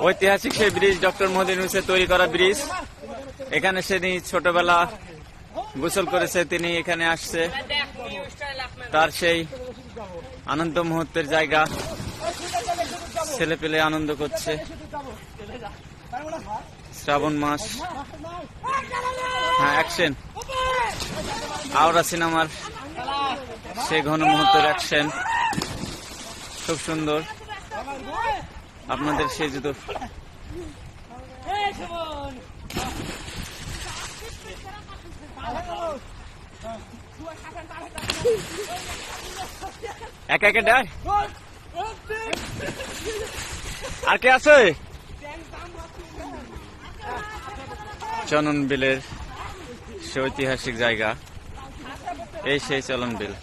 ঐতিহাসিক সেই bridge, doctor Mohammad ইউনূসের তৈরি করা ব্রিজ। এখানে সেদিন ছোটবেলা গোসল করেছে, তিনি এখানে আসছে, তার সেই আনন্দ মুহূর্তের জায়গা। ছেলে পেলে আনন্দ করছে। শ্রাবণ মাস, হ্যাঁ অ্যাকশন, আওরা সিনেমার সেই ঘন মুহূর্তের অ্যাকশন, খুব সুন্দর। আপনাদের সেই জুতো একা একা ডাক আর কে আছে? চলন বিলের সে ঐতিহাসিক জায়গা, এই সেই চলন বিল।